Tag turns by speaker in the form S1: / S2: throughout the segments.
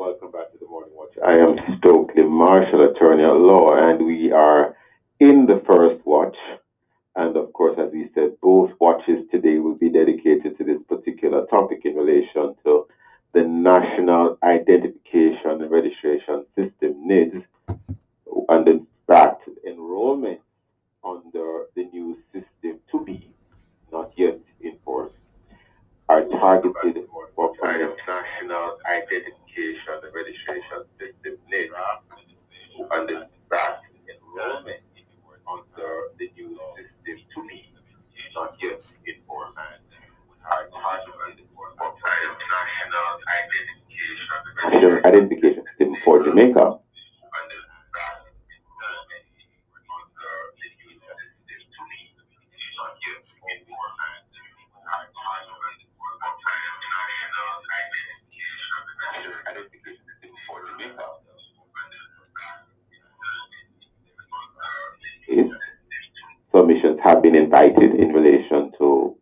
S1: welcome back to the Morning Watch. I am Stokely Marshall, attorney at law, and we are in the first watch. And of course, as we said, both watches today will be dedicated to this particular topic in relation to the National Identification and Registration System, NIDS, and in fact, enrollment under the new system to be not yet in force are targeted for National Identification and Registration System, NIDS, and in fact, enrollment under the new system to be not yet in force are targeted for National Identification System for Jamaica. Submissions have been invited in relation to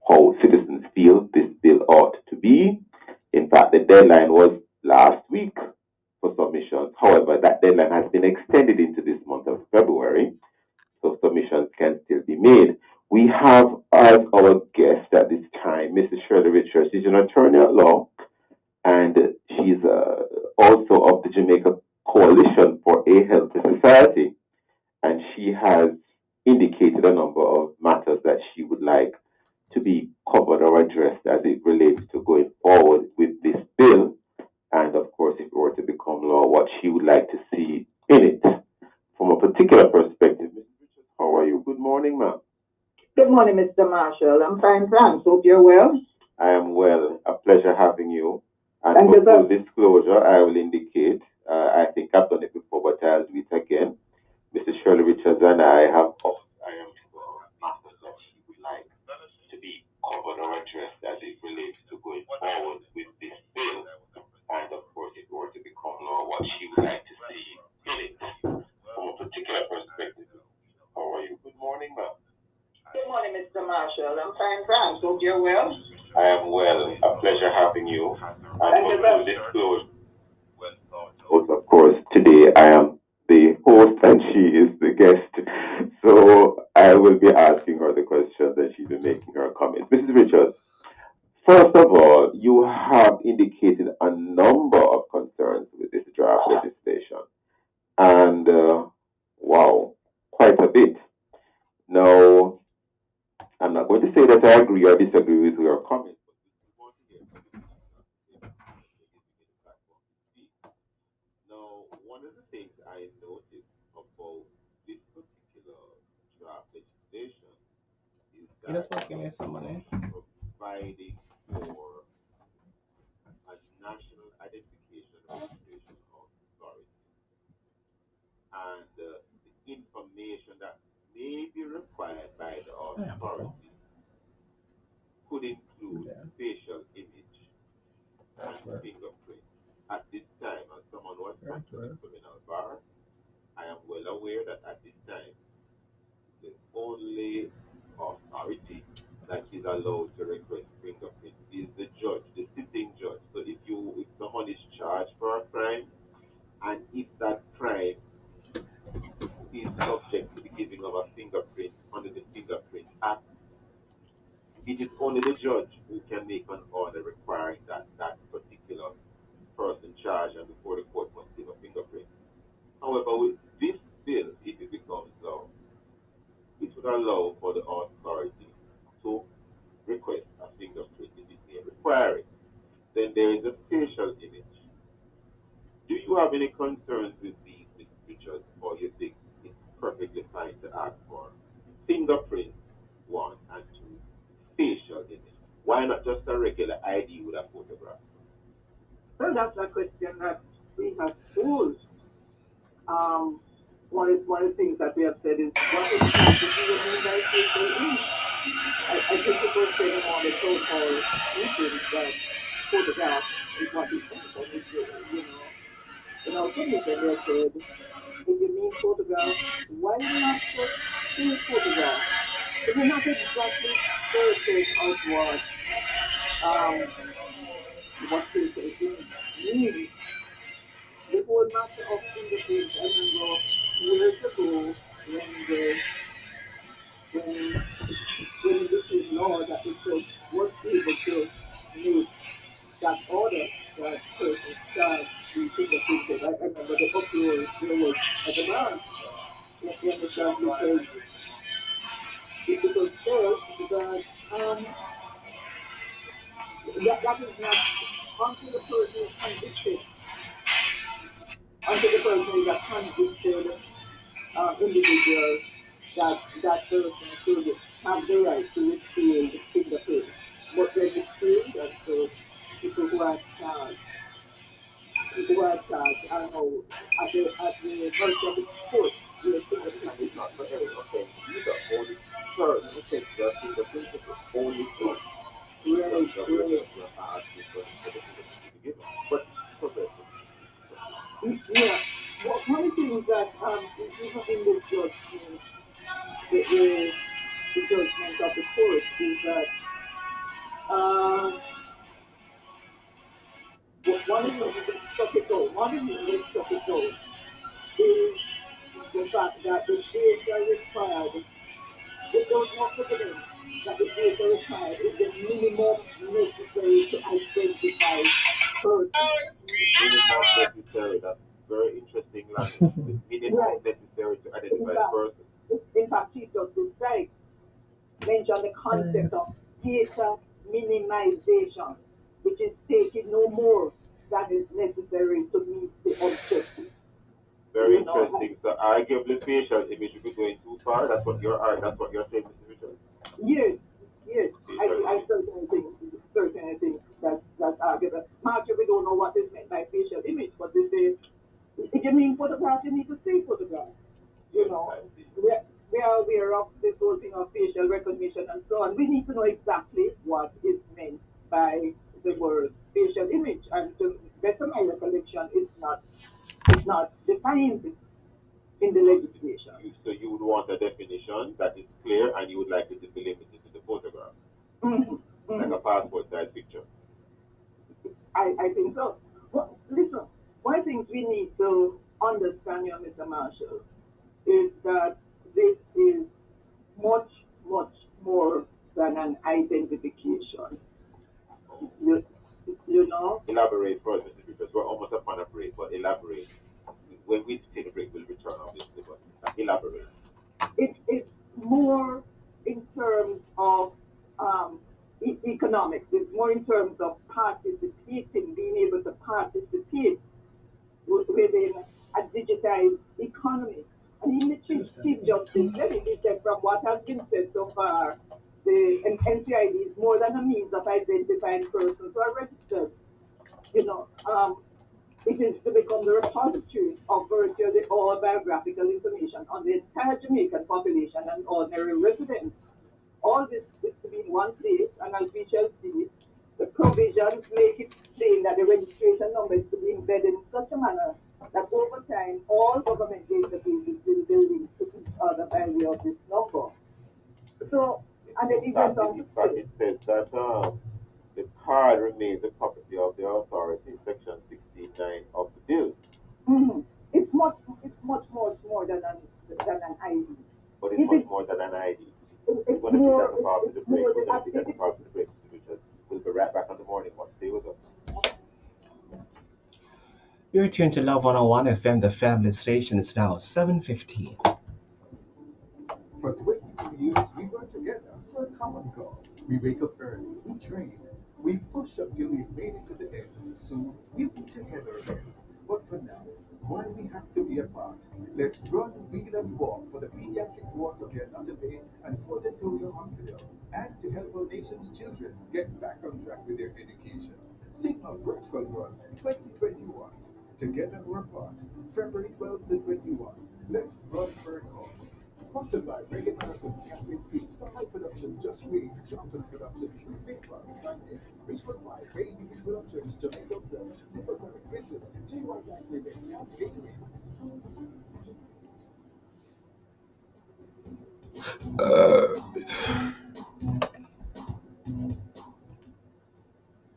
S1: how citizens feel this bill ought to be. In fact, the deadline was last week for submissions. However, that deadline has been extended into this month of February, so submissions can still be made. We have as our guest at this time Mrs. Shirley Richards. She's an attorney at law, and she's also of the Jamaica Coalition for a Healthy Society, and she has indicated a number of matters that she would like to be covered or addressed as it relates to going forward with this bill, and of course, if it were to become law, what she would like to see in it from a particular perspective. Mrs. Richards, how are you? Good morning, ma'am.
S2: Good morning, Mr. Marshall. I'm fine, thanks. Hope you're well.
S1: I am well. A pleasure having you. And for full disclosure, I will indicate, I think I've done it before, but I'll do it again. Mrs. Shirley Richards and I am matters that she would like to be covered or addressed as it relates to going forward with this bill. And of course, if it were to become law, what she would like to see in it from a particular perspective. How are you? Good morning, ma'am.
S2: Good morning, Mr. Marshall. I'm fine, thanks. Hope you're well.
S1: I am well. A pleasure having you. And for full disclosure, of course, today I am the host and she is the guest. So I will be asking her the questions and she'll be making her comments. Mrs. Richards, first of all, you have indicated a number of concerns with this draft legislation. And wow, quite a bit. Now, I'm not going to say that I agree or disagree with your comments. Now, one of the things I noticed about this particular draft legislation is that providing for a national identification registration authority, and the information that may be required by the authority could include facial image and fingerprint. At this time, as someone who has come to the criminal bar, I am well aware that at this time, the only authority that is allowed to request fingerprint is the judge, the sitting judge. So if someone is charged for a crime, and if that crime is subject to the giving of a fingerprint under the Fingerprint Act, it is only the judge who can make an order requiring that particular person charged and before the court must give a fingerprint. However, with this bill, if it becomes law, it would allow for the authority to request a fingerprint if it may require it. Then there is a facial image. Do you have any concerns with these, Mr. Richards, or you think it's perfectly fine to ask for fingerprint, one, and two, facial image? Why not just a regular ID with a photograph?
S2: Well, that's a question that we have posed. One of the things that we have said is, what exactly do you mean by facial image? I think it was said in one of the so-called meetings that photograph is what it means. And if in our commission they said, if you mean photograph, why not just say photograph? It is not exactly certain of what facial image. NIDS, the whole matter of fingerprints. I remember years ago when when when it became law that the judge was able to make that order that person start be fingerprinted. I remember the uproar there was at the bar. You understand? Because said that that is not until the person is convicted, until the person is a convicted individual, that person should have the right to receive fingerprints. But registering and so people who are charged, I don't know, at the mercy of the court, their
S1: And
S2: fingerprints is
S1: it's
S2: not
S1: not for every
S2: necessary.
S1: offense either. Only certain offenses are fingerprintable. Only some.
S2: Right, right.
S1: We're asking for the fingerprint to be given. But progress, proceed.
S2: Yeah. One of the things that even in the judgment, the judgment of the court is that um, one of the reasons they struck it down, one of the reasons they struck it down is the fact that the data required, if there was no evidence that the data required is the minimum necessary to identify persons.
S1: Minimum necessary. That's very interesting language. The minimum
S2: Right.
S1: necessary to
S2: In
S1: identify the
S2: fact,
S1: person.
S2: Chief Justice Dyke mentioned the concept of
S3: Yes.
S2: data minimization, which is taking no more than is necessary to meet the objective.
S1: Very
S2: You know,
S1: interesting. So arguably facial image would be going too far. That's what you're saying, Mr. Richard.
S2: yes, yes,
S1: Facial
S2: I
S1: image.
S2: certainly think that's arguable. Mark, we don't know what is meant by facial image, but they say if you mean photograph, you need to see photograph. You
S1: Yes,
S2: know,
S1: I see.
S2: we are aware of this whole thing of facial recognition and so on. We need to know exactly what is meant by the word facial image. And to better my recollection, it's not defined in the legislation.
S1: So you would want a definition that is clear and you would like it to be limited to the photograph,
S2: Mm-hmm,
S1: like a
S2: mm-hmm.
S1: passport size picture.
S2: I think so. Well, listen, one thing we need to understand here, Mr. Marshall, is that this is much, much more than an identification.
S1: Oh.
S2: You, you know,
S1: Elaborate further, Mr. Because we're almost upon a break, but elaborate. When we take a break, we'll return, obviously, but elaborate.
S2: it's more in terms of economics. It's more in terms of participating, being able to participate within a digitized economy. And even the Chief Justice said it, he said, from what has been said so far, the NCID is more than a means of identifying persons who are registered. You know, it is to become the repository of virtually all biographical information on the entire Jamaican population and ordinary residents. All this is to be in one place, and as we shall see, the provisions make it plain that the registration number is to be embedded in such a manner that over time all government databases will be linked to each other by way of this number. So, and then
S1: In
S2: it went
S1: fact,
S2: on to say,
S1: it says that the card remains the property of the authority, section 69 of the bill.
S2: mm-hmm, it's much more than an ID.
S1: But it's
S2: It
S1: much
S2: is
S1: more than an ID. We're
S2: it's
S1: going to take that
S2: more
S1: up after
S2: it's
S1: the break.
S2: more
S1: We're
S2: than
S1: going to take that up after the break, Mr. Richard. We'll be right back on the morning watch. Stay with us.
S3: You're tuned to Love 101 FM, the family station. It's now 7:15.
S4: For 22 years, we work together for a common cause. We wake up early, we train, we push up till we've made it to the end. Soon, we'll be together again. But for now, while we have to be apart, let's run, wheel, and walk for the pediatric wards of the Another Bay and Port Antonio hospitals, and to help our nation's children get back on track with their education. Sigma Virtual Run 2021. Together or apart, February 12th to 21. Let's run for a cause. Sponsored by Reggae Marathon, Catherine Street, Starlight Production, Just Wave, Johnson Production, State Farm, Science, Richmond White, Crazy Big Productions, Jamaica Observer, Little Mermaid Bridges, J.Y. Gasly Mix, and Gatorade.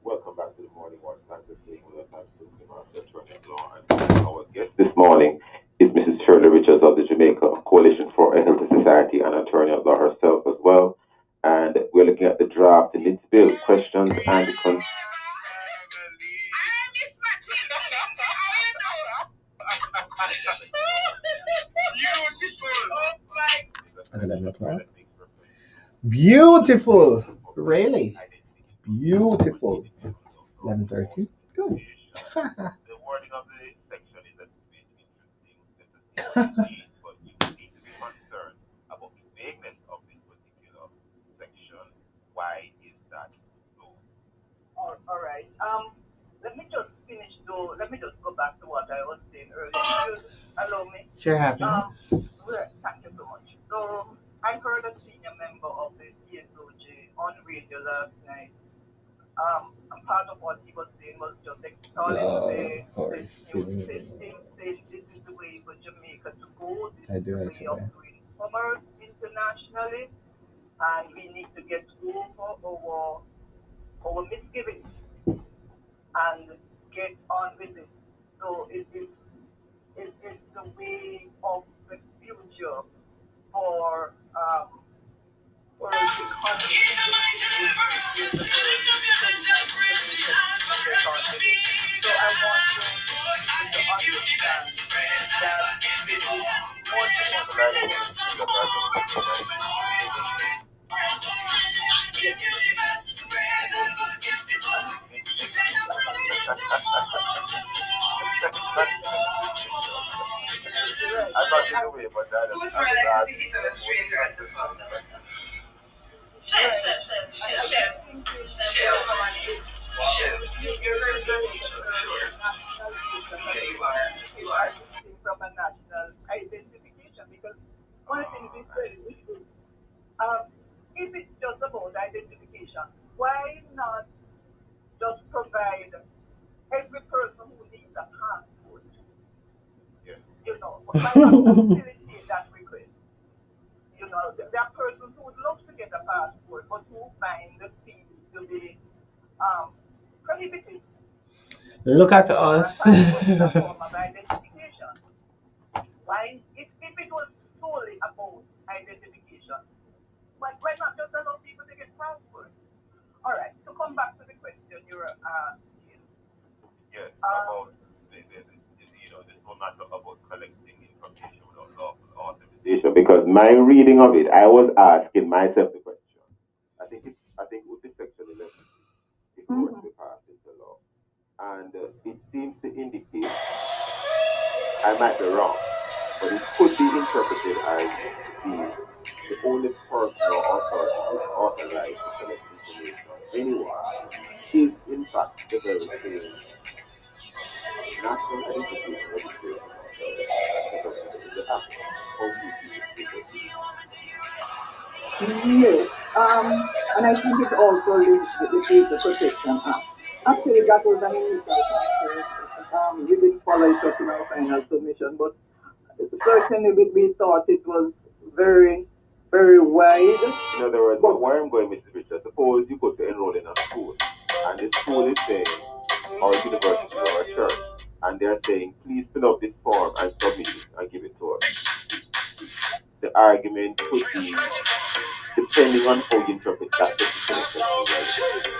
S1: Welcome back to the morning watch. Thanks for staying with us. We're looking at the draft and its bill questions and the
S3: At 11 o'clock. Beautiful. Really? Beautiful. 11:30. Good.
S1: the wording of the section is a bit interesting. It's a but you need to be concerned about the vagueness of this particular section. Why is that so?
S2: All right. Let me just finish though. Let me just go back to what I was saying earlier. If you allow me.
S3: Share happiness.
S2: Thank you so much. So I heard a senior member of the CSOJ on radio last night. And part of what he was saying was just extolling
S3: Of
S2: this
S3: course.
S2: new system, saying this is the way for Jamaica to go, this
S3: I
S2: is
S3: do
S2: the way of
S3: actually.
S2: doing commerce internationally, and we need to get over our misgivings and get on with it. So it is the way of the future for for the economy is the first to get on with it. So I want you to understand that this is
S1: I'm not in the way, but that is
S2: national issue and it as distinct from a national identification because one thing we say is if it's just about identification, why not just provide every person who needs a passport? Why not facilitate that request? There are persons who would love to get a passport, but who find the fees to be um, prohibited.
S3: Look at
S2: And
S3: us.
S2: passport is a form of identification. Why, if it was solely about identification, why not just allow people to get passports? All right, to come back to the question you were asking.
S1: yes, about this will not talk about collecting information without lawful authorization. Because my reading of it, I was asking myself the question. I think it would be section 11 if it were to be passed into law, and it seems to indicate I might be wrong, but it could be interpreted as the only person or authority who is authorized to collect information anywhere is in fact the very same National Identification Registration Authority that set up the act. How do you see this proceed?
S2: Yes, and I think it also linked with the Data Protection Act. Actually, that was an initial concern. We didn't follow it up in our final submission, but certainly we thought it was very, very wide.
S1: In other words, where I'm going, Mr. Richard, suppose you go to enroll in a school, and the school is saying, or a university or a church, and they're saying, please fill out this form and submit it and give it to us. The argument could be, depending on how you interpret that particular section,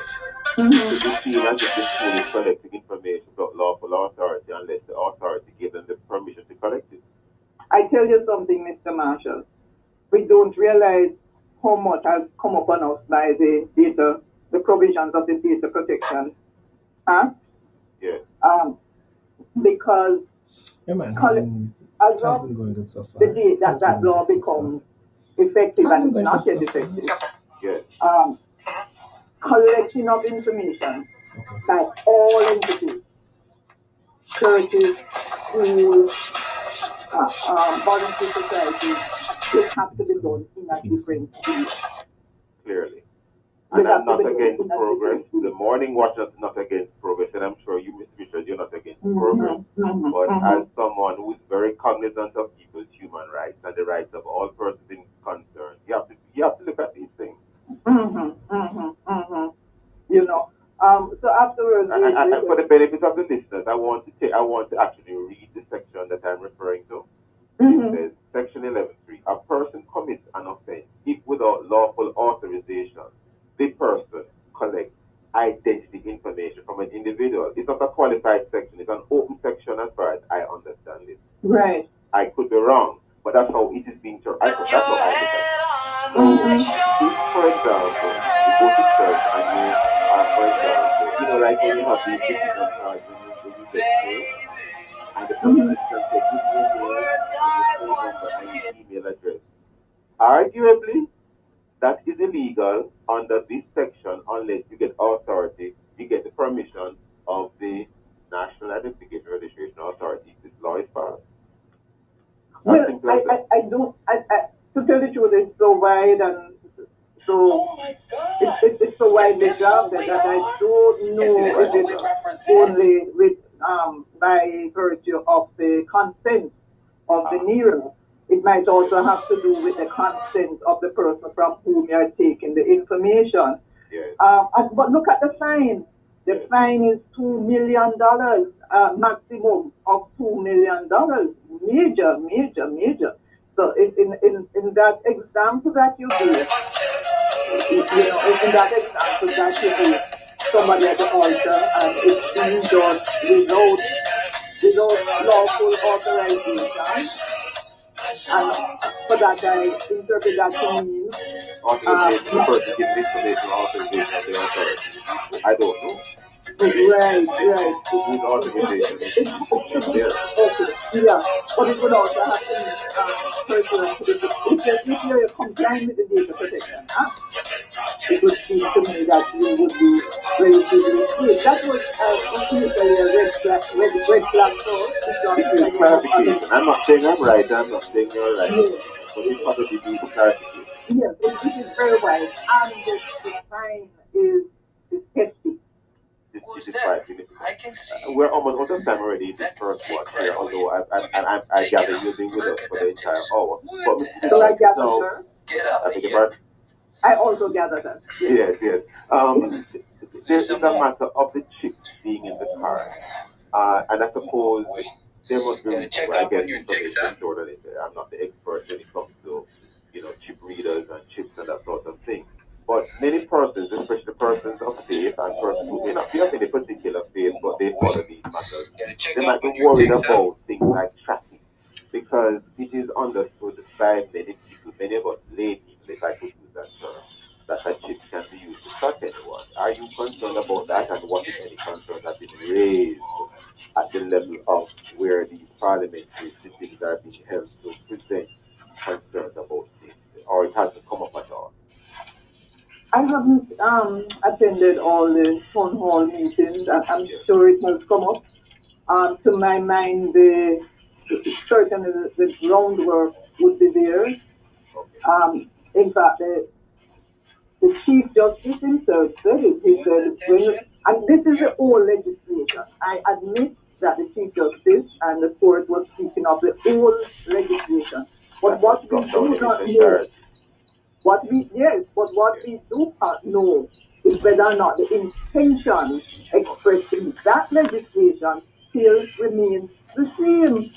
S1: could be seen as if the school is collecting information without lawful authority unless the authority gives them the permission to collect it.
S2: I tell you something, Mr. Marshall. We don't realize how much has come upon us by the provisions of the Data Protection Act.
S1: Yes.
S2: Because
S3: Yeah, man,
S2: as
S3: has
S2: of
S3: been going good so far.
S2: the day that law becomes effective and it's not yet effective,
S1: Yes.
S2: collection of information by all entities, churches, schools, voluntary societies, will have to be done in a different way.
S1: Clearly. And I'm not against progress. The morning watch is not against progress, and I'm sure you, Mr. Richard, you're not against progress. But as someone who is very cognizant of people's human rights and the rights of all persons in concern, you have to look at these things.
S2: So afterwards,
S1: and for the benefit of the listeners, I want to actually read the section that I'm referring to. It says, Section 11.3, a person commits an offense if without lawful authorization the person collect identity information from an individual. It's not a qualified section, it's an open section as far as I understand it.
S2: Right.
S1: I could be wrong, but that's how it is being turned. That's how I look at it. So, if, for example, you go to church and you are, for example, like when you have these decision cards when you get saved, and the person
S2: Mm-hmm.
S1: can say, give me your name and your phone number and your email address. Arguably, that is illegal under this section unless you get authority, you get the permission of the National Identification Registration Authority. This law is passed.
S2: Well, I don't, to tell the truth, it's so wide and so, it's so widely drafted that I don't know if it's only with, by virtue of the consent of the nearer. It might also have to do with the consent of the person from whom you are taking the information.
S1: Yes.
S2: But look at the fine. The fine is $2 million, maximum of $2 million. Major, major, major. So in that example that you gave, in that example that you gave, somebody at the altar and it's being done without lawful authorization, and for that I interpret that to mean
S1: Authorization, the person gives information authorization of the authority. I don't know.
S2: right.
S1: Whose authorization is there?
S2: Okay, yeah, but it would also have to mean person if you're complying with the Data Protection Act, it would seem to me that you would be relatively safe. That was initially a red flag for us. It's not
S1: It needs clarification. I'm not saying I'm right, I'm not saying you're right.
S2: yes,
S1: But it probably needs clarification.
S2: yes, it is very wide, and the sign is hefty.
S1: This is quite significant. We're almost out of time already in this first one here, although I gather you'll be with us for the entire hour. But
S2: So I gather,
S1: no,
S2: sir.
S1: I beg your pardon?
S2: I also gather that.
S1: Yes. There's a matter of the chip being in the car. And I suppose there must be, I guess, information stored on it. I'm not the expert when it comes to, chip readers and chips and that sort of thing. But many persons, especially persons of faith and persons who may not be of any particular faith, but they follow these matters, they might be worried about things like tracking because it is understood by many people, many of us lay people, if I could use that term, that a chip can be used to track anyone. Are you concerned about that, and what, if any, concerns have been raised at the level of where these parliamentary sittings are being held to present concerns about this, or it hasn't come up at all?
S2: I haven't attended all the town hall meetings, and I'm sure it has come up. To my mind, certainly the groundwork would be there. In fact, the Chief Justice himself said it. He said, and this is the old legislation. I admit that the Chief Justice and the court was speaking of the old legislation. But what we do not know, what we do not know is whether or not the intention expressed in that legislation still remains the same.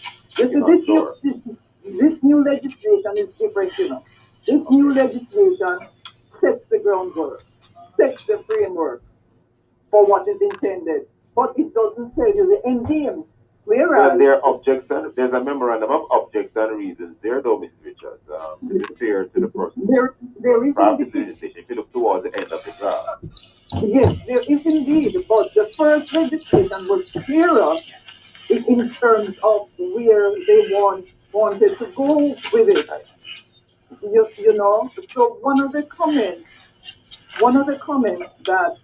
S2: This new legislation is different. This new legislation sets the groundwork, sets the framework for what is intended, but it doesn't tell you the end game.
S1: Well, there are objects and there's a memorandum of objects and reasons there, though, Mr. Richards. To be fair to the person
S2: there is
S1: legislation, if you look towards the end of the draft.
S2: Yes, there is indeed, but the first legislation was clearer in terms of where they wanted to go with it. So one of the comments that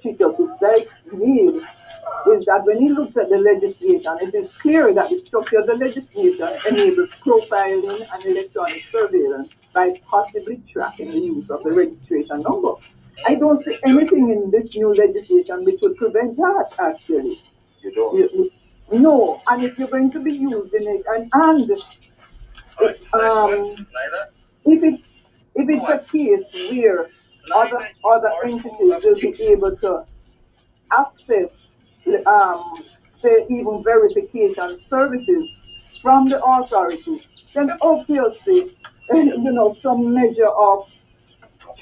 S2: Chief Justice Dyke made is that when he looks at the legislation, it is clear that the structure of the legislation enables profiling and electronic surveillance by possibly tracking the use of the registration number. I don't see anything in this new legislation which would prevent that, actually.
S1: You don't?
S2: No, and if you're going to be using it, if it's a case where other entities will be able to access, say, even verification services from the authority, then obviously, some measure of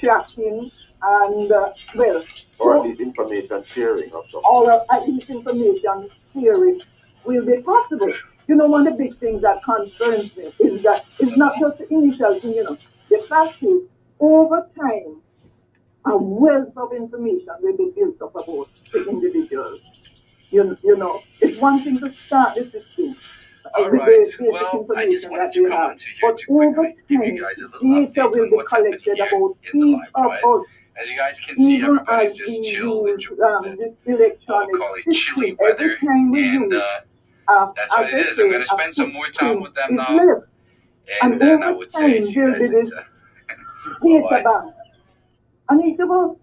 S2: tracking and, well,
S1: or at least information sharing of some
S2: all
S1: sort.
S2: of at least information sharing will be possible. One of the big things that concerns me is that it's not just the initial thing, The fact is, over time, a wealth of information will be built up about the individual. It's one thing to start the system with
S5: Alright,
S2: the basic
S5: well, I just
S2: information
S5: wanted
S2: that
S5: to
S2: we
S5: come
S2: have.
S5: onto here
S2: But
S5: to
S2: over
S5: quickly give you
S2: time,
S5: guys a little
S2: data
S5: update
S2: will
S5: on
S2: be
S5: what's happening
S2: collected
S5: here
S2: about
S5: in the
S2: each
S5: live
S2: of
S5: drive.
S2: us,
S5: As you guys can see,
S2: even
S5: everybody's
S2: as we
S5: just chilled,
S2: use
S5: enjoying
S2: this
S5: what we'll
S2: electronic
S5: call it chilly
S2: system. Every
S5: weather,
S2: time we
S5: and
S2: use,
S5: that's what
S2: as
S5: it
S2: they
S5: is. I'm
S2: say,
S5: going to
S2: a
S5: spend some more time
S2: footprint
S5: with them
S2: is
S5: now,
S2: left. And
S5: and then I
S2: over
S5: would say
S2: time,
S5: see you
S2: there'll
S5: guys
S2: be this
S5: later.
S2: data
S5: Bye-bye.
S2: bank. And it's about,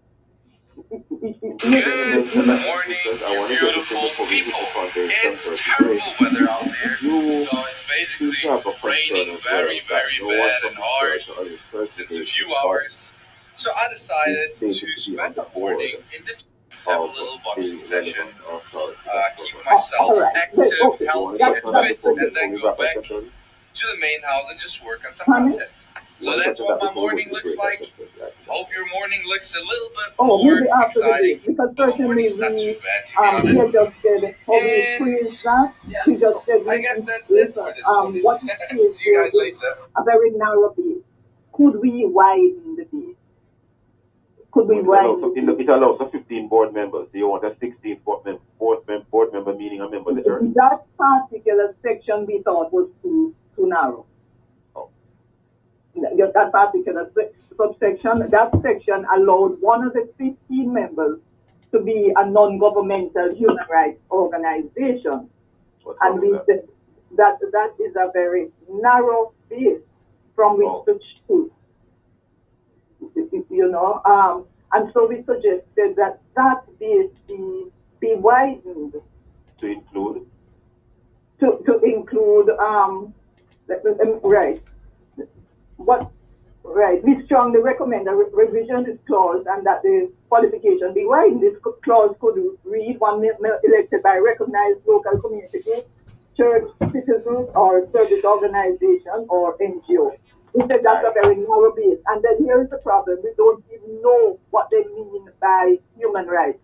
S1: Ladies and
S5: Good
S1: gentlemen, and
S5: morning,
S1: visitors, I
S5: you
S1: want to get this in
S5: beautiful
S1: before we hit
S5: people.
S1: the foundation
S5: It's
S1: 30 break.
S5: terrible weather out
S1: If
S5: there,
S1: you
S5: so it's
S1: seem
S5: basically
S1: to have a concern
S5: raining
S1: as
S5: very,
S1: well that
S5: very
S1: no one
S5: bad
S1: from
S5: and
S1: the
S5: hard
S1: church or the church
S5: since a
S1: is
S5: few
S1: involved
S5: hours. So I
S1: is
S5: decided to
S1: stated to be on
S5: spend
S1: the
S5: the
S1: board
S5: morning in the have a
S1: of
S5: little
S1: the
S5: boxing session,
S1: relevant authority that
S5: keep
S1: governs.
S5: myself
S2: all right.
S5: active,
S2: Okay,
S1: You want to
S5: healthy,
S1: touch
S5: and
S1: on that
S5: fit,
S2: that's
S5: and
S1: before
S5: then
S1: we
S5: go
S1: wrap up
S5: back
S1: at 30?
S5: to the main house and just work on some
S2: honey.
S5: content.
S1: You
S5: So
S1: want to
S5: that's
S1: touch on
S5: what
S1: that
S5: my
S1: before we go
S5: morning
S1: to the
S5: looks
S1: break at
S5: like.
S1: 10:30?
S5: Hope your morning looks a little bit
S2: Oh,
S5: more
S2: maybe after the
S5: exciting,
S2: break, because
S5: but my
S2: certainly
S5: morning's not too
S2: we
S5: bad, to be honest.
S2: he just said how he
S5: And
S2: praised that.
S5: yeah,
S2: He just said,
S5: I guess that's it
S2: listen,
S5: for this morning.
S2: what he says
S5: See you
S2: there
S5: guys
S2: is
S5: later.
S2: a very narrow base. Could we widen the base? Could we
S1: Well,
S2: widen the base?
S1: it allows for 15 board members. Do you want a 16th board member, meaning a member of the church?
S2: That particular section we thought was too narrow.
S1: Oh.
S2: That particular subsection, that section allowed one of the 15 members to be a non-governmental human rights organization.
S1: What's
S2: And
S1: wrong
S2: we
S1: with
S2: said that is a very narrow base from which
S1: Oh.
S2: to choose. And so we suggested that base be widened
S1: To include?
S2: to include right. What Right. We strongly recommend a revision this clause and that the qualification be widened. This clause could read one elected by recognized local community group, church, citizens, or service organization or NGO. We said that's a very narrow base. And then here is the problem. We don't even know what they mean by human rights.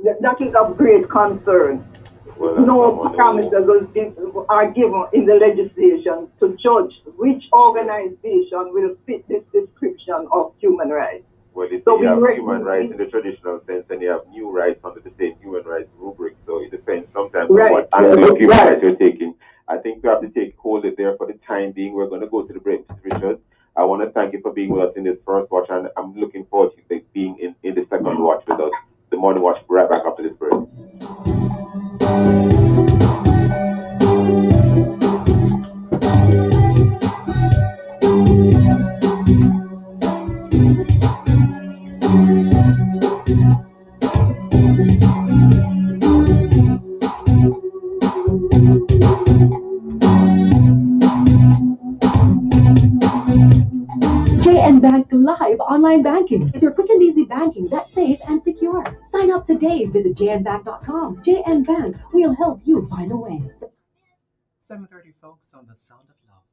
S2: That is of great concern.
S1: Well,
S2: No parameters are given in the legislation to judge which organization will fit this description of human rights.
S1: Well, you
S2: So
S1: have human rights in the traditional sense, and you have new rights under the same human rights rubric. So it depends sometimes on what angle of human rights you're taking. I think we have to hold it there for the time being. We're going to go to the break, Mr. Richard. I want to thank you for being with us in this first watch, and I'm looking forward to being in the second watch with us, the morning watch, right back after this break.
S6: JN Bank Live Online Banking is your quick and easy banking that's safe and secure. Sign up today. Visit jnbank.com. JN Bank, we'll help you find a way.
S3: 7:30, folks, on the Sound of Love.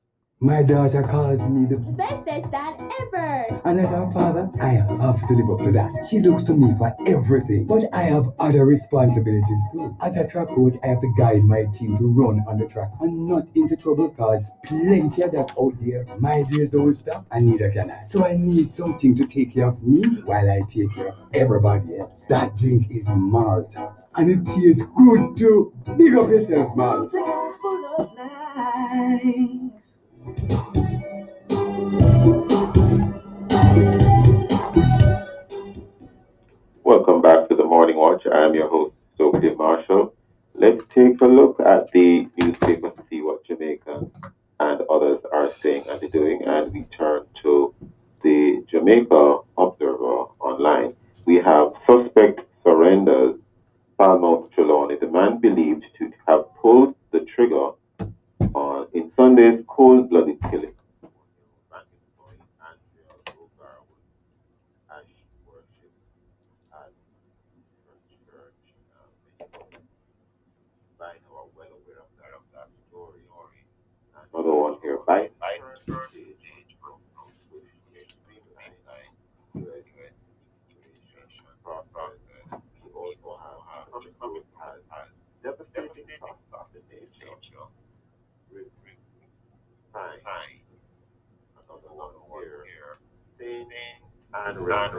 S7: My daughter calls me the
S8: bestest dad ever.
S7: and as her father, I have to live up to that. She looks to me for everything, but I have other responsibilities too. As a track coach, I have to guide my team to run on the track and not into trouble, cause plenty of that out there. My days don't stop, and neither can I. So I need something to take care of me while I take care of everybody else. That drink is malt, and it tastes good too. Big up yourself, malt. Full of life.
S1: Welcome back to the Morning Watch. I am your host, Sophie Marshall. Let's take a look at the newspaper to see what Jamaica and others are saying and doing, and we turn to the Jamaica Observer online. We have suspect surrenders. Falmouth Trelawney, the man believed to have pulled the trigger on in Sunday's cold-blooded killing. Another one here. By and rest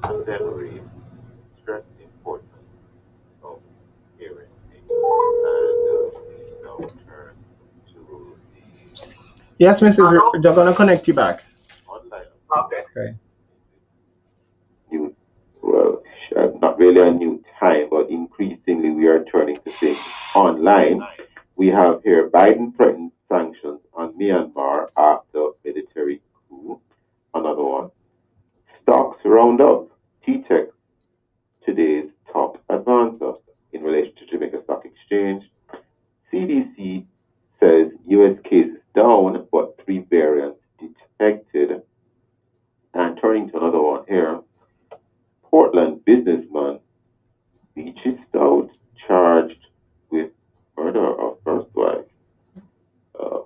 S1: to decorate stress importance of parenting. And we now turn to
S3: Yes, Mrs. They're gonna connect you back.
S1: the online
S3: Okay.
S1: new, well, not really a new time, but increasingly we are turning to things online. We have here Biden threatens sanctions on Myanmar after military coup. Another one. Stocks round up. T-Tech, today's top advancer in relation to Jamaica Stock Exchange. CDC says US cases down, but three variants detected. And turning to another one here, Portland businessman Beaches Stout charged with murder of first wife.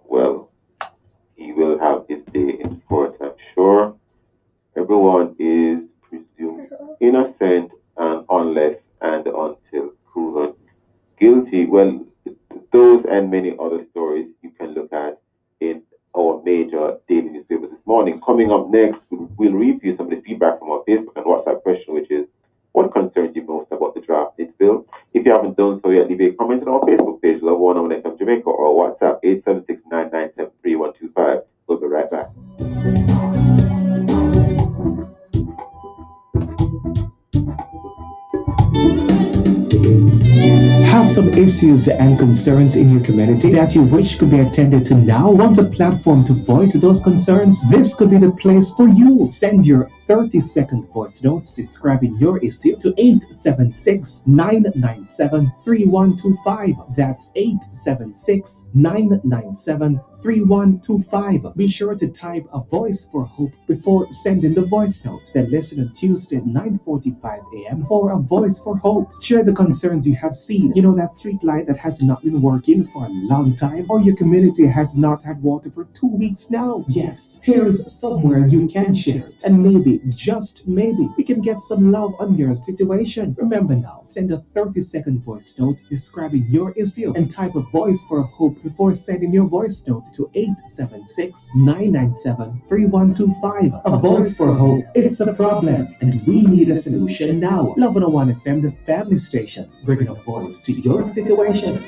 S1: Well, he will have his day in court, I'm sure. Everyone is presumed innocent and unless and until proven guilty. Well, those and many other stories you can look at in our major daily newspapers this morning. Coming up next, we'll review some of the feedback from our Facebook and WhatsApp question, which is, what concerns you most about the draft NIDS bill? If you haven't done so yet, leave a comment on our Facebook page, Love 101 FM Jamaica, or WhatsApp 876-997-3125. We'll be right back.
S3: Have some issues and concerns in your community that you wish could be attended to now? Want a platform to voice those concerns? This could be the place for you. Send your 30-second voice notes describing your issue to 876-997-3125. That's 876-997-3125. Be sure to type a voice for hope before sending the voice note. Then listen on Tuesday at 9:45 a.m. for a voice for hope. Share the concerns you have seen. You know that street light that has not been working for a long time, or your community has not had water for 2 weeks now? Yes, here's somewhere you can share it, and maybe, just maybe, we can get some love on your situation. Remember now, send a 30-second voice note describing your issue and type a voice for hope before sending your voice note to 876-997-3125. A voice for hope. It's a problem, and we need a solution now. Love 101 FM, the family station, bringing a voice to your situation.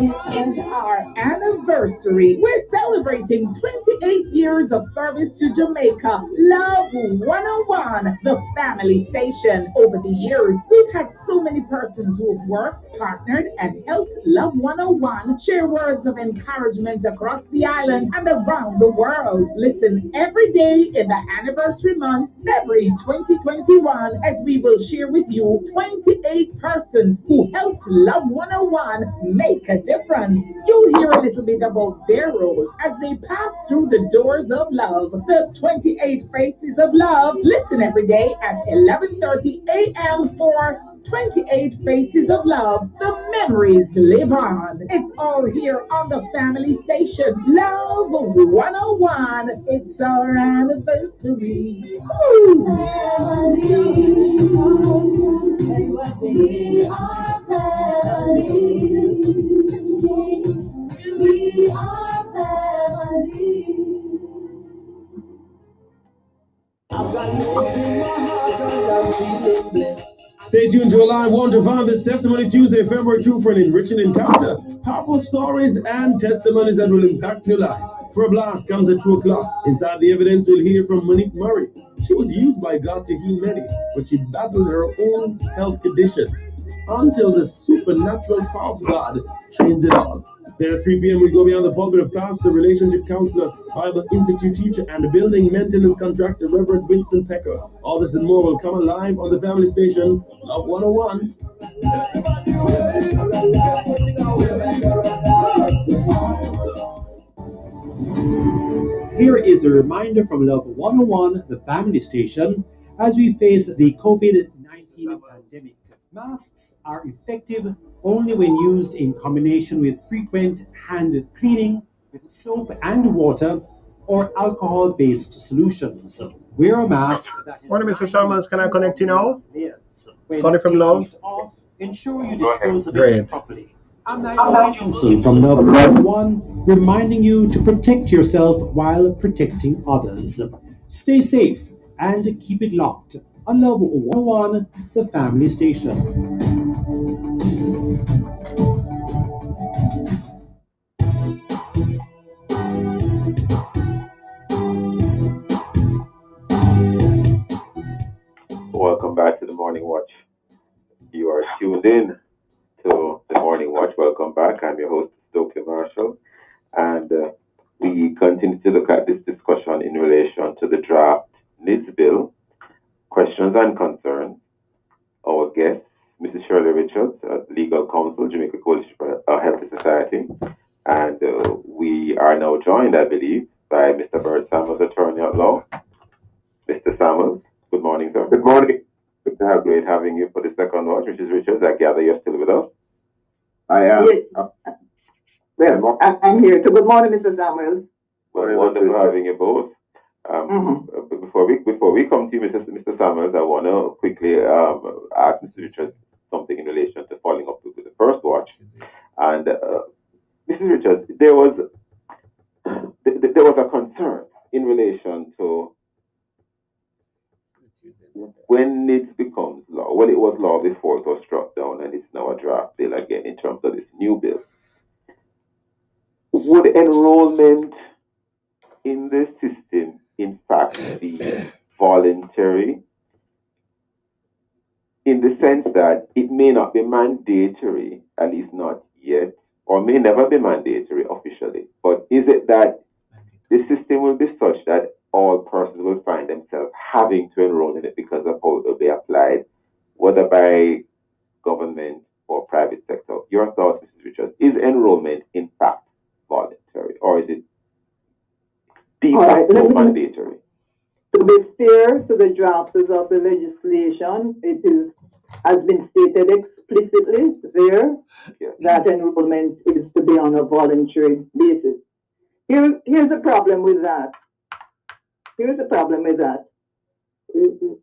S2: It is our anniversary. We're celebrating 28 years of service to Jamaica. Love 101, the family station. Over the years, we've had so many persons who've worked, partnered, and helped Love 101 share words of encouragement across the island and around the world. Listen every day in the anniversary month, February 2021, as we will share with you 28 persons who helped Love 101 make a difference. You'll hear a little bit about their role as they pass through the doors of love. The 28 Faces of Love. Listen every day at 11:30 a.m. for 28 Faces of Love. The memories live on. It's all here on the family station. Love 101. It's our anniversary. Woo! We are family. We are family. I've got you in my heart and I'm feeling blessed.
S9: Stay tuned to a live One to Father's Testimony Tuesday, February 2 for an enriching encounter. Powerful stories and testimonies that will impact your life. For a Blast comes at 2 o'clock. Inside the evidence, we'll hear from Monique Murray. She was used by God to heal many, but she battled her own health conditions until the supernatural power of God changed it all. Then at 3 p.m. we go beyond the pulpit of pastor, relationship counselor, Bible Institute teacher, and building maintenance contractor, Reverend Winston Pecker. All this and more will come alive on the family station, Love 101.
S10: Here is a reminder from Love 101, the family station, as we face the COVID-19 pandemic. Masks are effective only when used in combination with frequent hand cleaning with soap and water or alcohol-based solutions. Wear a mask that is...
S3: Morning, Mr. Summers. Can I connect you now?
S10: When
S3: Calling from
S10: taking
S3: Love.
S10: it off, ensure you dispose of
S3: Great.
S10: it properly. I'm Nigel Johnson from Love 1, reminding you to protect yourself while protecting others. Stay safe and keep it locked on Love 101, the family station.
S1: Welcome back to the Morning Watch. You are tuned in to the Morning Watch. Welcome back. I'm your host, Stokely Marshall, and we continue to look at this discussion in relation to the draft NIDS bill. Questions and concerns. Our guest, Mrs. Shirley Richards, Legal Counsel, Jamaica Coalition for a Healthy Society, and we are now joined, I believe, by Mr. Bert Samuels, Attorney at Law. Mr. Samuels, good morning, sir. Good morning. Good to have great having you for the second watch, Mrs. Richards. I gather you're still with us.
S2: I am. Yes. Well, I'm here. So good morning, Mr. Samuels.
S1: Well, wonderful having you both. Before we come to you, Mr. Samuels, I want to quickly ask Mr. Richards something in relation to following up with the first watch. And Mrs. Richards, there was a concern in relation to when NIDS becomes law. Well, it was law before it was struck down, and it's now a draft bill again in terms of this new bill. Would enrollment in the system, in fact, be voluntary, in the sense that it may not be mandatory, at least not yet, or may never be mandatory officially, but is it that the system will be such that all persons will find themselves having to enroll in it because of how it will be applied, whether by government or private sector? Your thoughts, Mrs. Richards, is enrollment in fact voluntary, or is it de facto mandatory?
S2: To be fair to the drafters of the legislation, it has been stated explicitly there that enrollment is to be on a voluntary basis. Here's the problem with that.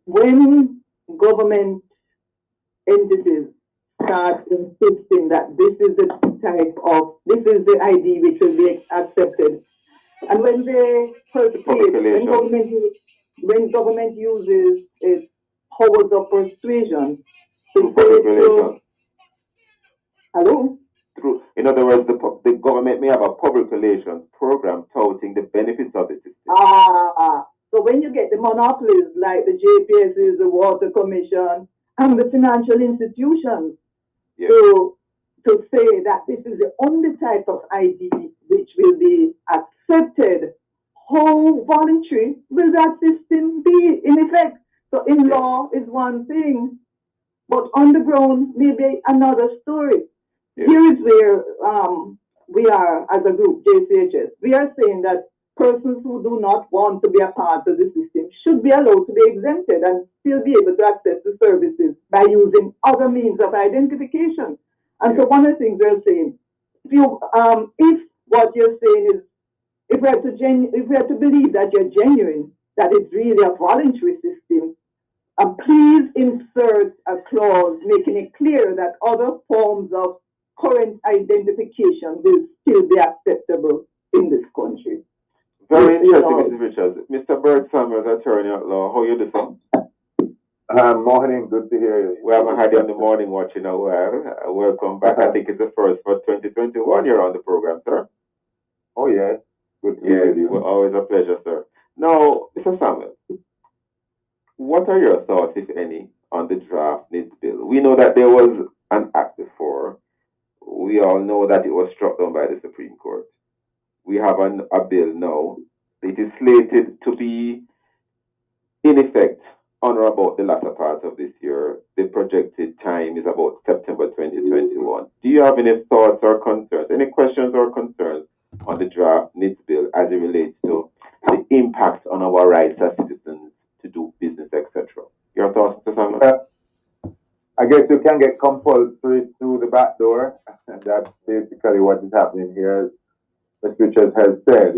S2: When government entities start insisting that this is the ID which will be accepted, and when they when government uses its powers of persuasion to say hello?
S1: In other words, the government may have a public relations program touting the benefits of the system.
S2: So when you get the monopolies like the JPSs, the Water Commission, and the financial institutions to say that this is the only type of ID which will be accepted, how voluntary will that system be in effect? So in law is one thing, but on the ground may be another story. Here is where we are as a group, JCHS. We are saying that persons who do not want to be a part of the system should be allowed to be exempted and still be able to access the services by using other means of identification. And so one of the things we're saying, if what you're saying is, if we are to believe that you're genuine, that it's really a voluntary system, please insert a clause making it clear that other forms of current identification will still be acceptable in this country.
S1: Very interesting, Mrs. Richards. Mr. Bert Samuels, Attorney at Law, how are you doing?
S11: Morning, good to hear you.
S1: We haven't had you on the morning watch in a while. Welcome back. I think it's the first for 2021 you're on the program, sir.
S11: Oh, yes. Good to hear you.
S1: Well, always a pleasure, sir. Now, Mr. Samuels, what are your thoughts, if any, on the draft NIDS bill? We know that there was an act before. We all know that it was struck down by the Supreme Court. We have a bill now. It is slated to be in effect on or about the latter part of this year. The projected time is about September 2021. Do you have any thoughts or concerns, any questions or concerns on the draft NIDS bill as it relates to the impact on our rights as citizens to do business, etc.? Your thoughts, Mr. Samuel?
S11: I guess you can get compulsory through the back door, and that's basically what is happening here. As Richard has said,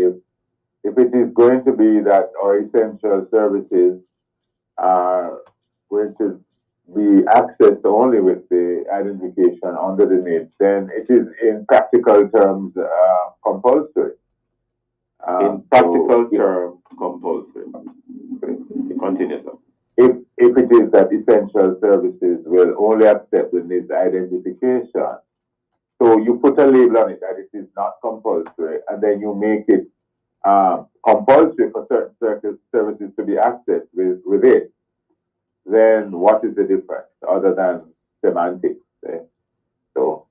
S11: if it is going to be that our essential services are going to be accessed only with the identification under the NIDS, then it is in practical terms compulsory.
S1: In practical terms, compulsory. Continue, sir.
S11: If it is that essential services will only accept the NIDS identification, so you put a label on it that it is not compulsory, and then you make it compulsory for certain services to be accessed with it, then what is the difference other than semantics? So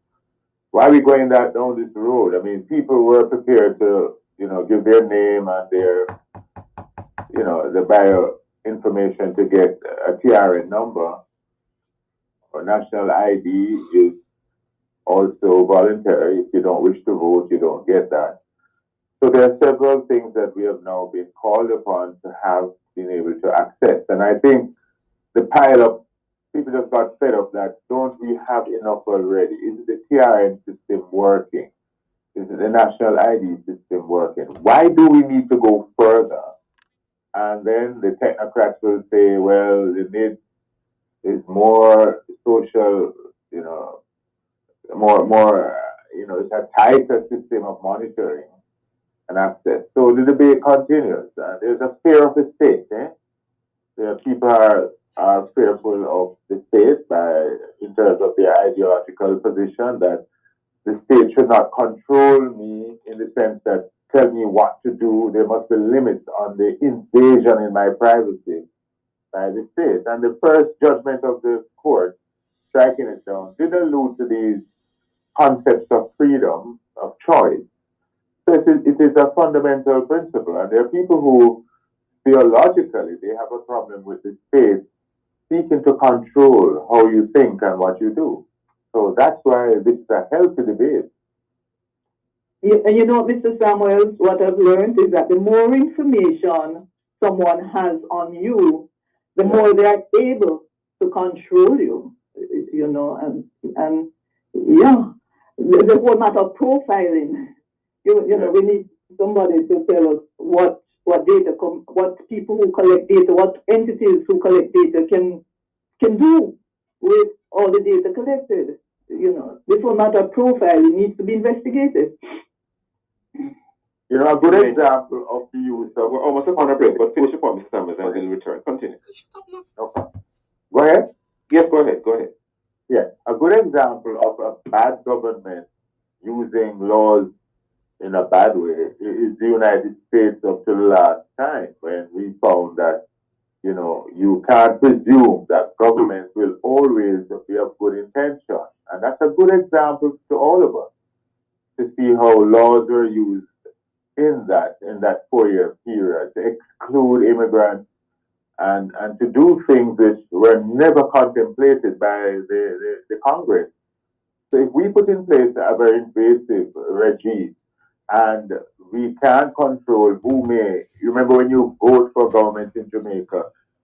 S11: why are we going down this road? I mean, people were prepared to, give their name and their, the bio information to get a TRN number or national ID is also voluntary. If you don't wish to vote, you don't get that. So there are several things that we have now been called upon to have been able to access. And I think the pile up, people just got fed up that don't we have enough already? Is the TRN system working? Is the national ID system working? Why do we need to go further? And then the technocrats will say, well, the NIDS is more social, it's a tighter system of monitoring and access. So the debate continues. There's a fear of the state. People are fearful of the state in terms of their ideological position that the state should not control me in the sense that tell me what to do. There must be limits on the invasion in my privacy by the state. And the first judgment of the court, striking it down, did allude to these concepts of freedom of choice. So it is a fundamental principle. And there are people who theologically they have a problem with the state seeking to control how you think and what you do. So that's why this is a healthy debate.
S2: And you know, Mr. Samuels, what I've learned is that the more information someone has on you, the more they are able to control you, and the whole matter of profiling. We need somebody to tell us what data what people who collect data, what entities who collect data can do with all the data collected. This whole matter of profiling needs to be investigated.
S11: A good example of the use of...
S1: We're almost upon a break, but finish your point, Mr. Samuels, and we'll return. Continue.
S11: Okay. Go ahead.
S1: Yes, go ahead. Go ahead.
S11: Yeah, a good example of a bad government using laws in a bad way is the United States up to the last time when we found that, you can't presume that government will always be of good intention. And that's a good example to all of us to see how laws were used in that 4-year period to exclude immigrants and to do things which were never contemplated by the Congress. So if we put in place a very invasive regime and we can't control who may, you remember when you vote for government in Jamaica,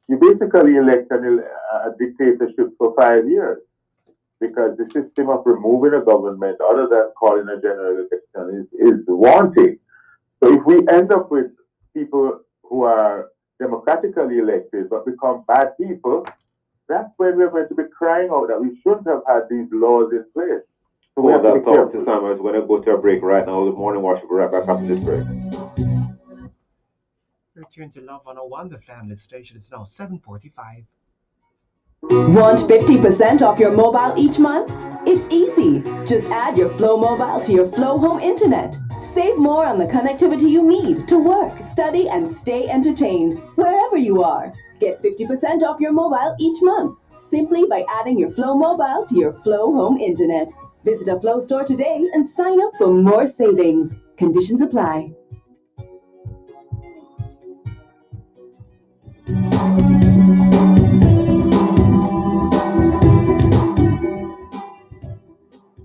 S11: you basically elect a dictatorship for 5 years because the system of removing a government other than calling a general election is wanting. So if we end up with people who are democratically elected but become bad people, that's when we're going to be crying out that we shouldn't have had these laws in place. So we have to be careful.
S1: Mr. Samuels, we're going to go to a break right now. The morning watch will be right back after this break.
S3: Return to Love 101, the family station. It's now 7:45.
S6: Want 50% off your mobile each month? It's easy. Just add your Flow Mobile to your Flow Home Internet. Save more on the connectivity you need to work, study, and stay entertained wherever you are. Get 50% off your mobile each month simply by adding your Flow Mobile to your Flow Home Internet. Visit a Flow store today and sign up for more savings. Conditions apply.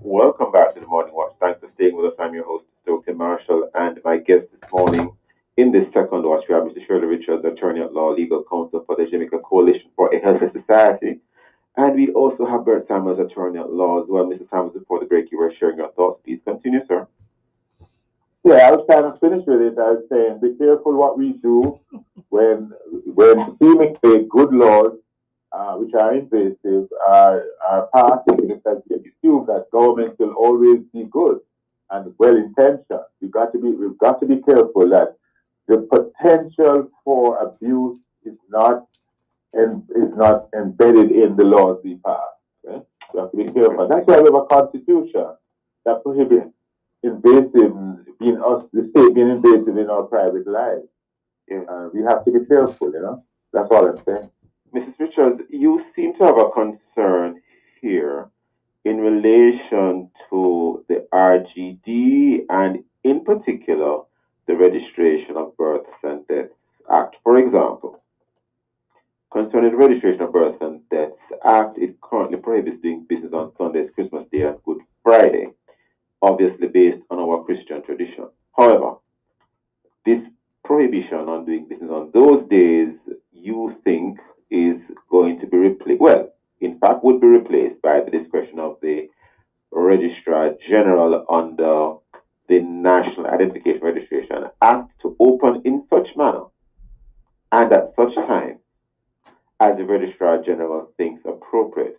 S1: Welcome back to the Morning Watch. Thanks for staying with us. I'm your host, Stokely Marshall, and my guest this morning in this second watch, we have Mr. Shirley Richards, Attorney at Law, Legal Counsel for the Jamaica Coalition for a Healthy Society. And we also have Bert Samuels, Attorney at Law as well. Mr. Samuels, before the break, you were sharing your thoughts. Please continue, sir.
S11: Yeah, I was kind of finished with it. I was saying, be careful what we do when we make good laws which are invasive, are passing because we assume that government will always be good and well intentioned. We've got to be careful that the potential for abuse is not embedded in the laws we pass. Okay? We have to be careful. That's why we have a constitution that prohibits the state being invasive in our private lives. We have to be careful, That's all I'm saying.
S1: Mrs. Richards, you seem to have a concern here in relation to the RGD and, in particular, the Registration of Births and Deaths Act. For example, concerning the Registration of Births and Deaths Act, it currently prohibits doing business on Sundays, Christmas Day, and Good Friday, obviously based on our Christian tradition. However, this prohibition on doing business on those days, you think, is going to be replaced, well, in fact, would be replaced by the discretion of the Registrar General under the National Identification Registration Act to open in such manner and at such time as the Registrar General thinks appropriate.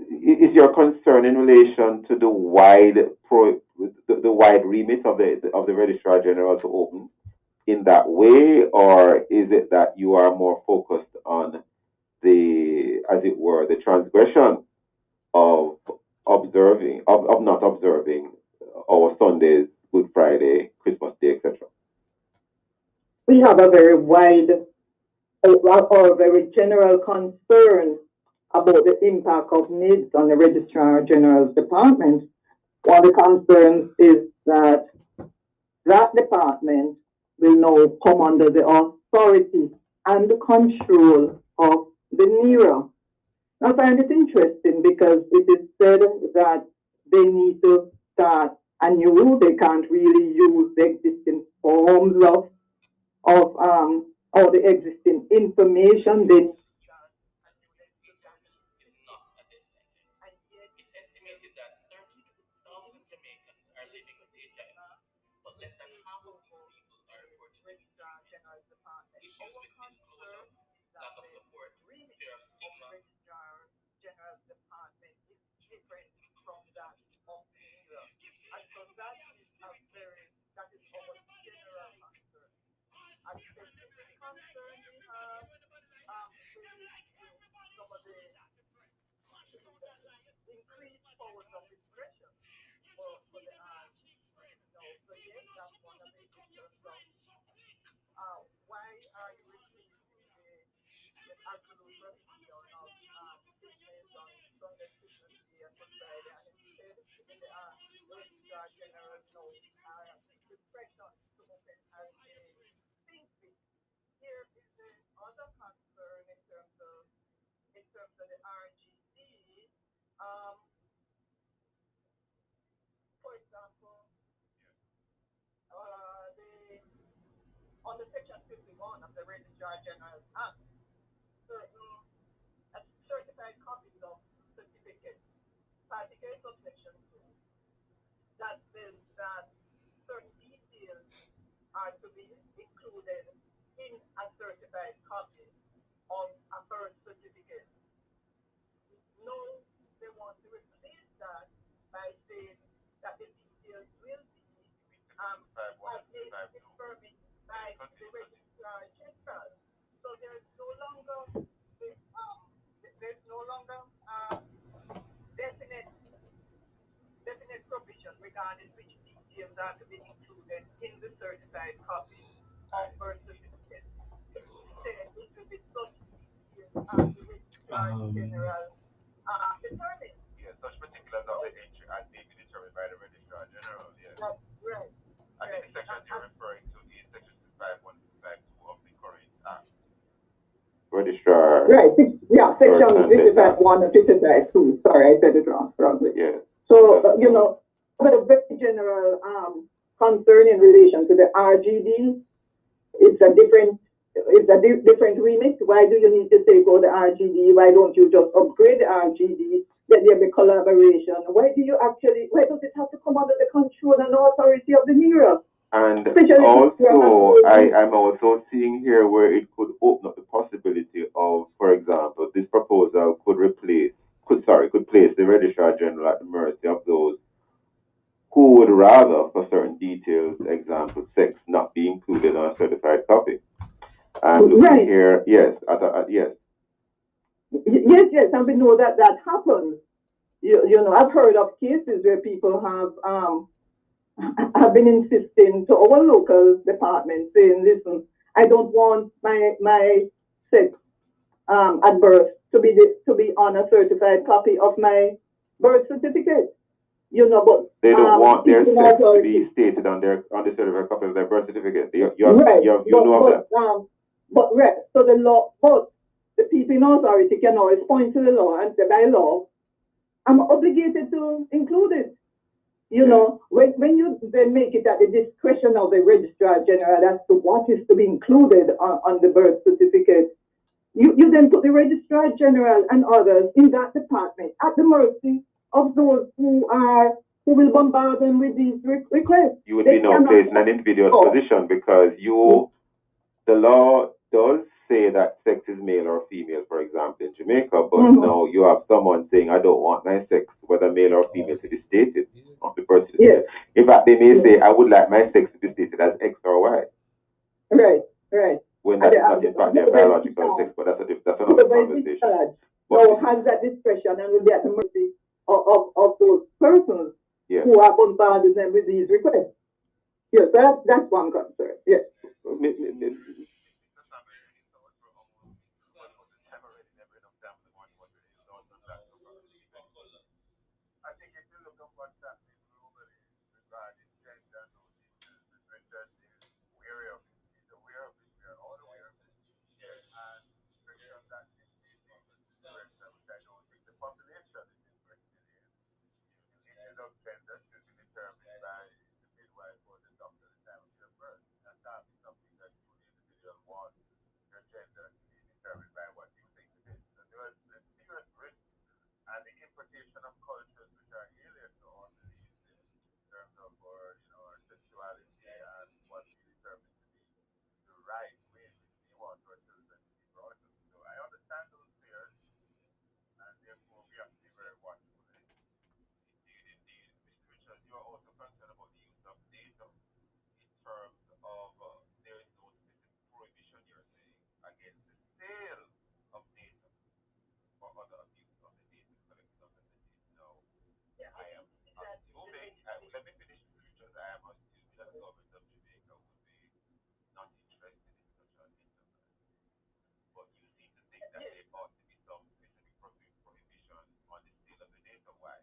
S1: Is your concern in relation to the wide remit of the Registrar General to open in that way, or is it that you are more focused on the transgression of not observing our Sundays, Good Friday, Christmas Day, etc.?
S2: We have a very wide or very general concern about the impact of NIDS on the Registrar General's department. One of the concerns is that department will now come under the authority and the control of the NERA. I find it interesting because it is said that they need to start anew. They can't really use the existing forms of or the existing information. They
S1: Such particulars of the entry and may be determined by the Registrar General. Yes. I think the section you're referring to is section 5152 of the current Act. Registrar.
S2: Right. Yeah, section 55.1 and 55.2. Sorry, I said it wrongly.
S1: Yes.
S2: So, but a very general concern in relation to the RGD. It's a different remit. Why do you need to take out the RGD? Why don't you just upgrade the RGD? Let there be collaboration. Why does it have to come under the control and authority of the NERA?
S11: And
S2: Especially if you have
S11: also,
S2: children.
S11: I'm also seeing here where it could open up the possibility of, for example, this proposal could place the Registrar General at the mercy of those who would rather, for certain details, example, sex, not be included on a certified copy. I'm looking
S2: Right.
S11: here, yes, yes.
S2: Yes, and we know that that happens. You know, I've heard of cases where people have been insisting to our local department saying, listen, I don't want my sex at birth to be on a certified copy of my birth certificate. You know, but
S11: They don't want their
S2: teaching
S11: sex to
S2: authority,
S11: be stated on the certified copy of their birth certificate.
S2: right?
S11: You know of that?
S2: Right. So the law, but the people in authority can always point to the law and say, by law, I'm obligated to include it. You know, when you then make it at the discretion of the registrar general as to what is to be included on the birth certificate, you then put the registrar general and others in that department at the mercy of those who will bombard them with these requests.
S11: You would
S2: They
S11: be now
S2: cannot.
S11: placed in an invidious position because the law does say that sex is male or female, for example, in Jamaica, but now you have someone saying, I don't want my sex, whether male or female, to be stated on the birth certificate. In fact, they may say, I would like my sex to be stated as X or Y.
S2: Right.
S11: When that is not in fact their biological sex, but that's another conversation.
S2: No, has that discretion and will be at the mercy of those persons who are bombarding them with these requests. Yes, that's one concern. Yes.
S1: I think if you look at what's happening globally regarding gender notices, the Richard is aware of it. He's aware of it. We are all aware of it. And restriction that is dictating direction, which I don't think the population is interested in. The issues of gender should be determined by the midwife or the doctor at the time of your birth. And that is something that you, the individual, want your gender to be determined by what you think it is. So there is a serious risk and the importation of cultures which are alien to our beliefs in terms of our sexuality and what we determine to be the right way in which we want our children to be brought up. So I understand those fears, and therefore we have to be very watchful. Indeed, Mr. Richards, you are also concerned about the use of data in terms of there is no specific prohibition, you're saying, against the sale of data or other abuse of the data collected under the NIDS. Now, I am assuming, let me finish the scriptures. I am assuming that the government of Jamaica would be not interested in such an enterprise. But you seem to think that there ought to be some specific prohibition on the sale of the data. Why?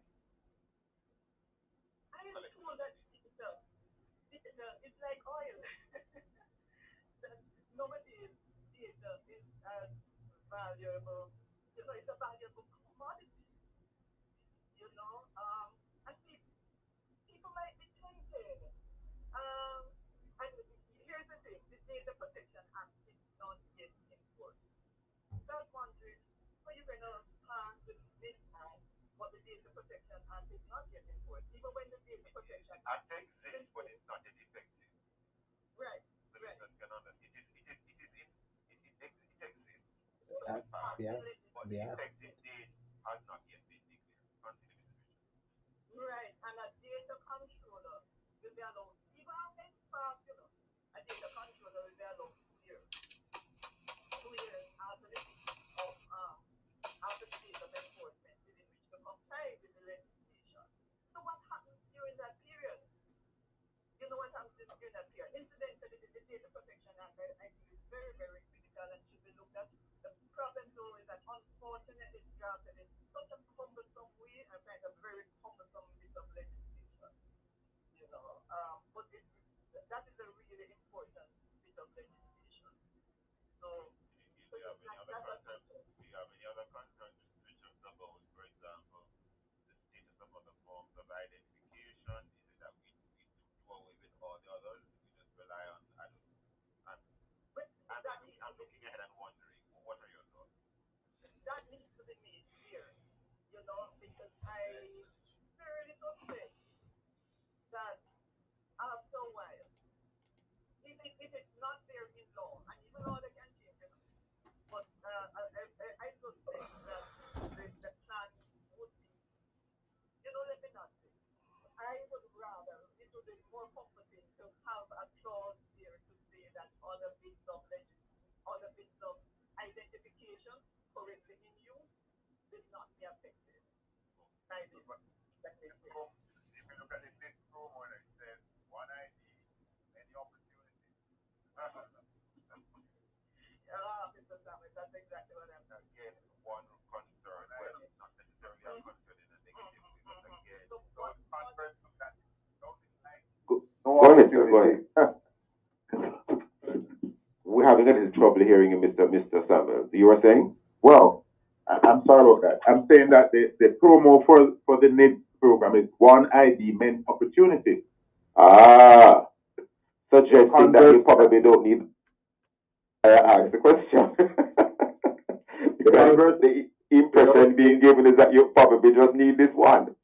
S1: Act exists, but it's not yet effective. So listeners can understand. It exists, but the effective date has not yet been declared. Continue, Mr. Richard. Do you have any other concerns, Mr. Richards, about, for example, the status of other forms of identification? Is it that we do away with all the others? We just rely on adults? I'm looking ahead and wondering, what are your thoughts?
S2: it is not there in law, and even law they can change it. But I just think that the plan would be, let me not say. I would rather, it would be more comforting to have a clause there to say that other bits of identification currently in use will not be affected by this legislation.
S11: If you look at the next promo, it says one ID, many opportunities.
S2: Mr. Samuel, that's exactly what I'm saying.
S11: Again, one concern, well, not necessarily a concern in a negative way, but again, so Congress look at something like. Go ahead, sir, go ahead. We're having a little trouble hearing you, Mr. Samuel. You were saying? Well, I'm sorry about that. I'm saying that the promo for the NIDS program is one ID meant opportunity. Ah, suggesting that you probably don't need. I ask the question. Because the impression being given is that you probably just need this one.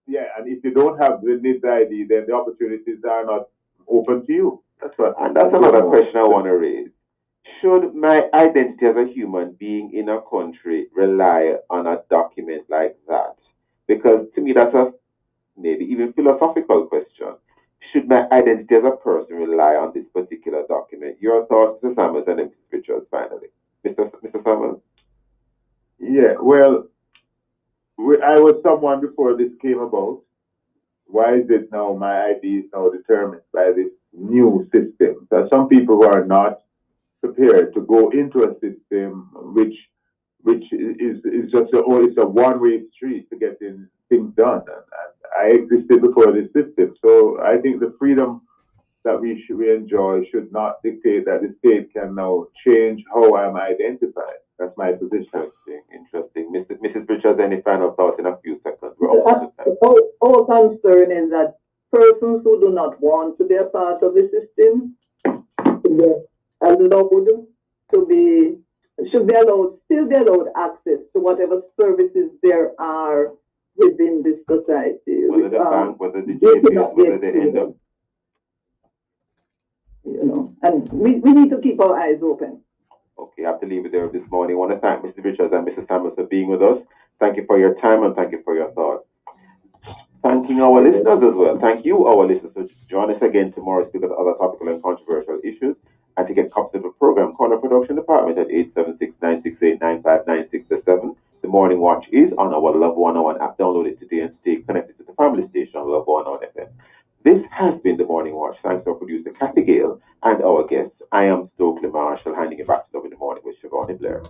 S11: Yeah, and if you don't have the NIDS ID, then the opportunities are not open to you. And that's another question I want to raise. Should my identity as a human being in a country rely on a document like that? Because to me, that's a maybe even philosophical question. Should my identity as a person rely on this particular document? Your thoughts, Mr. Samuels, and then Mr. Richards, finally. Mr. Samuels? Yeah, well, I was someone before this came about. Why is it now my ID is now determined by this new system? There are some people who are not prepared to go into a system which is just it's a one-way street to getting things done. And I existed before this system, so I think the freedom that we enjoy should not dictate that the state can now change how I'm identified. That's my position. Interesting. Mrs. Richards, any final thoughts in a few seconds?
S2: Our concern is that persons who do not want to be a part of the system are allowed to be, still be allowed access to whatever services there are within this society.
S11: Whether the bank, whether the GPS, whether the end up.
S2: And we need to keep our eyes open.
S11: Okay, I have to leave it there this morning. I want to thank Mr. Richards and Mrs. Samuels for being with us. Thank you for your time and thank you for your thoughts. Thanking our listeners as well. Thank you, our listeners, to join us again tomorrow to discuss other topical and controversial issues. And to get copies of the program, call our production department at 876-968-9596-7. The Morning Watch is on our Love 101 app. Download it today and stay connected to the family station, Love 101 FM. This has been the Morning Watch. Thanks to our producer, Kathy Gale, and our guests. I am Stokely Marshall, handing it back to Love in the Morning with Siobhan Blair.